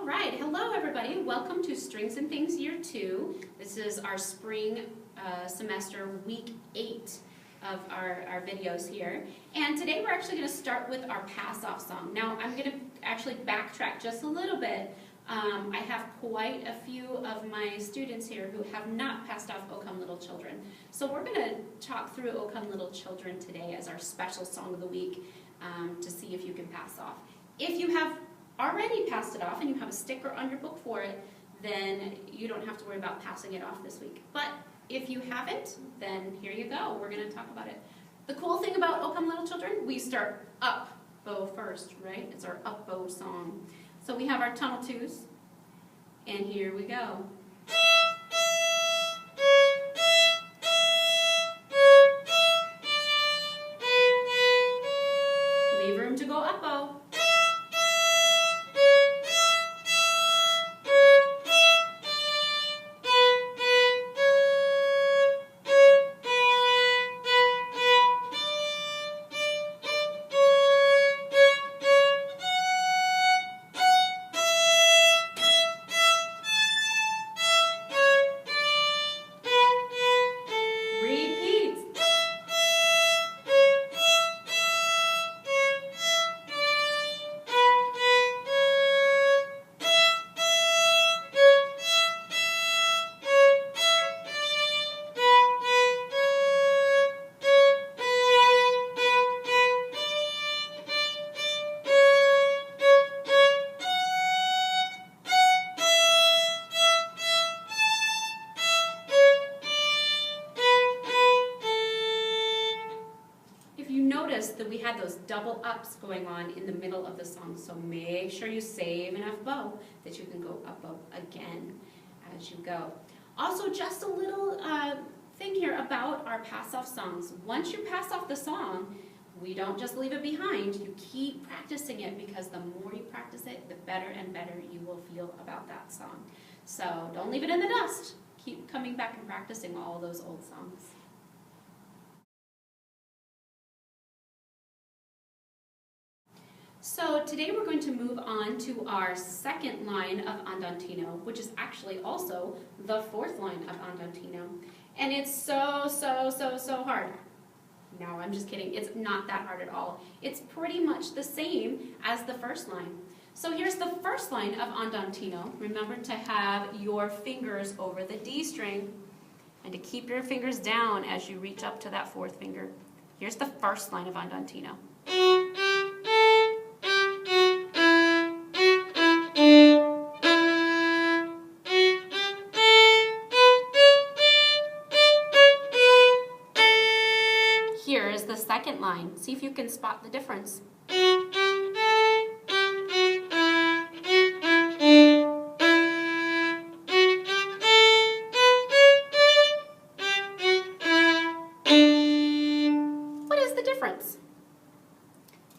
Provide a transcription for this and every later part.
right, hello everybody. Welcome to Strings and Things Year 2. This is our spring semester week 8 of our videos here. And today we're actually going to start with our pass-off song. Now I'm going to actually backtrack just a little bit. I have quite a few of my students here who have not passed off O Come Little Children. So we're going to talk through O Come Little Children today as our special song of the week to see if you can pass off. If you have already passed it off and you have a sticker on your book for it, then you don't have to worry about passing it off this week. But if you haven't, then here you go. We're going to talk about it. The cool thing about O Come Little Children, we start up bow first, right? It's our up bow song. So we have our tunnel twos, and here we go. Leave room to go up bow. That we had those double ups going on in the middle of the song, so make sure you save enough bow that you can go up bow again as you go. Also, just a little thing here about our pass-off songs. Once you pass off the song, we don't just leave it behind. You keep practicing it, because the more you practice it, the better and better you will feel about that song. So don't leave it in the dust. Keep coming back and practicing all those old songs. So today we're going to move on to our second line of Andantino, which is actually also the fourth line of Andantino. And it's so hard. No, I'm just kidding. It's not that hard at all. It's pretty much the same as the first line. So here's the first line of Andantino. Remember to have your fingers over the D string and to keep your fingers down as you reach up to that fourth finger. Here's the first line of Andantino. Here is the second line. See if you can spot the difference. What is the difference?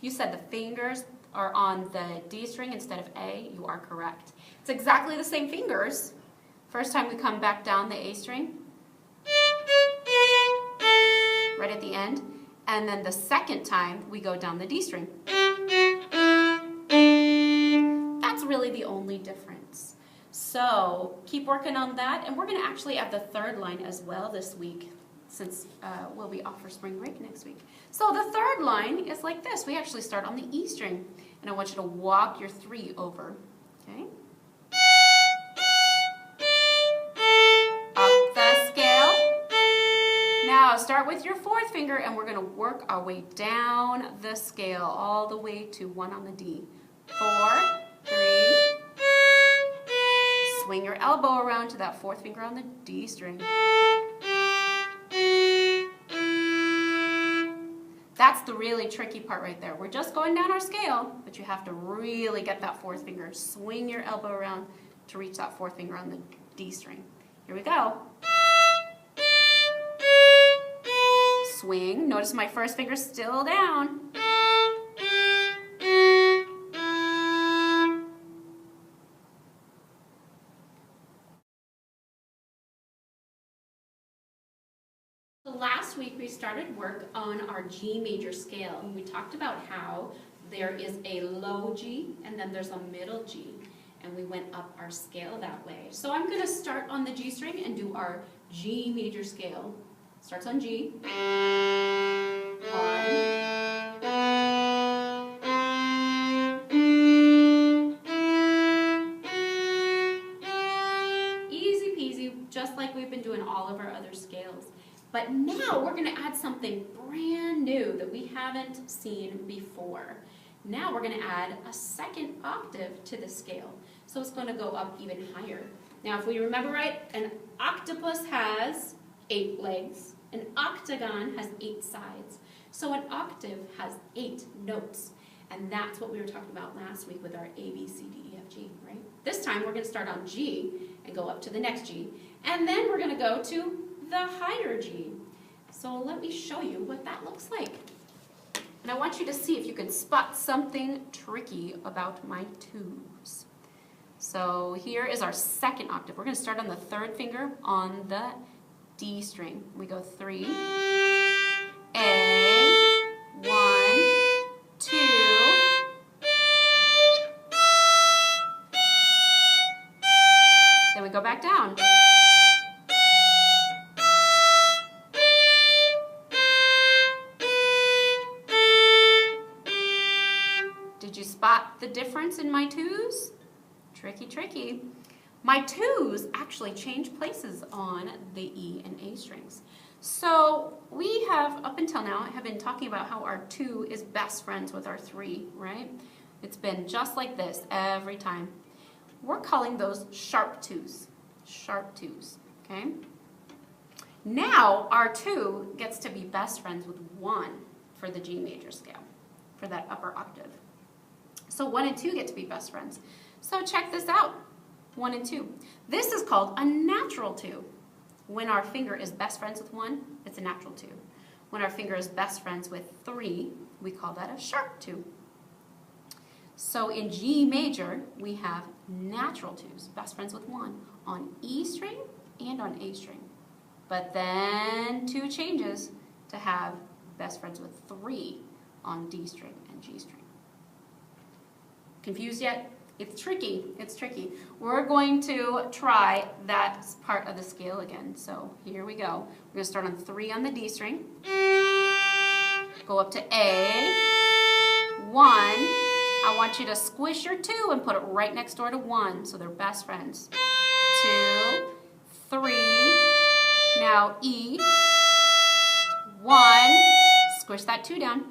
You said the fingers are on the D string instead of A. You are correct. It's exactly the same fingers. First time we come back down the A string, right at the end, and then the second time we go down the D string. That's really the only difference. So keep working on that, and we're going to actually add the third line as well this week, since we'll be off for spring break next week. So the third line is like this. We actually start on the E string, and I want you to walk your 3 over, okay? Now start with your fourth finger, and we're going to work our way down the scale all the way to 1 on the D. 4, 3. Swing your elbow around to that fourth finger on the D string. That's the really tricky part right there. We're just going down our scale, but you have to really get that fourth finger. Swing your elbow around to reach that fourth finger on the D string. Here we go. Swing. Notice my first finger's still down. Last week we started work on our G major scale, and we talked about how there is a low G and then there's a middle G. and we went up our scale that way. So I'm going to start on the G string and do our G major scale. Starts on G. 1. Easy peasy, just like we've been doing all of our other scales. But now we're going to add something brand new that we haven't seen before. Now we're going to add a second octave to the scale. So it's going to go up even higher. Now if we remember right, an octopus has 8 legs. An octagon has 8 sides. So an octave has 8 notes. And that's what we were talking about last week with our A, B, C, D, E, F, G, right? This time we're going to start on G and go up to the next G. And then we're going to go to the higher G. So let me show you what that looks like. And I want you to see if you can spot something tricky about my 2s. So here is our second octave. We're going to start on the 3rd finger on the D string. We go 3, A, 1, 2, then we go back down. Did you spot the difference in my 2s? Tricky, tricky. My 2s actually change places on the E and A strings. So we have, up until now, have been talking about how our 2 is best friends with our 3, right? It's been just like this every time. We're calling those sharp 2s. Sharp 2s, okay? Now our 2 gets to be best friends with 1 for the G major scale, for that upper octave. So 1 and 2 get to be best friends. So check this out, 1 and 2. This is called a natural 2. When our finger is best friends with 1, it's a natural 2. When our finger is best friends with 3, we call that a sharp 2. So in G major, we have natural 2s, best friends with 1, on E string and on A string. But then 2 changes to have best friends with 3 on D string and G string. Confused yet? It's tricky. It's tricky. We're going to try that part of the scale again. So here we go. We're going to start on 3 on the D string. Go up to A. 1. I want you to squish your 2 and put it right next door to 1 so they're best friends. 2, 3. Now E. 1. Squish that 2 down.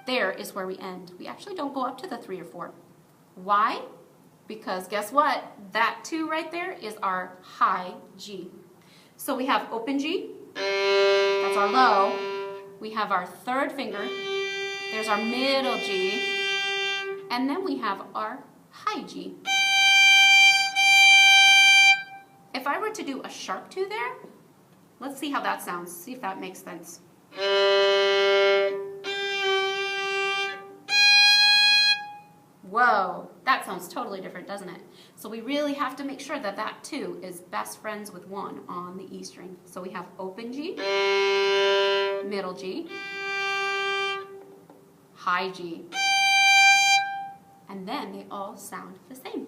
There is where we end. We actually don't go up to the 3 or 4. Why? Because guess what? That 2 right there is our high G. So we have open G, that's our low. We have our 3rd finger, there's our middle G, and then we have our high G. If I were to do a sharp 2 there, let's see how that sounds, see if that makes sense. Whoa, that sounds totally different, doesn't it? So we really have to make sure that that 2 is best friends with 1 on the E string. So we have open G, middle G, high G, and then they all sound the same.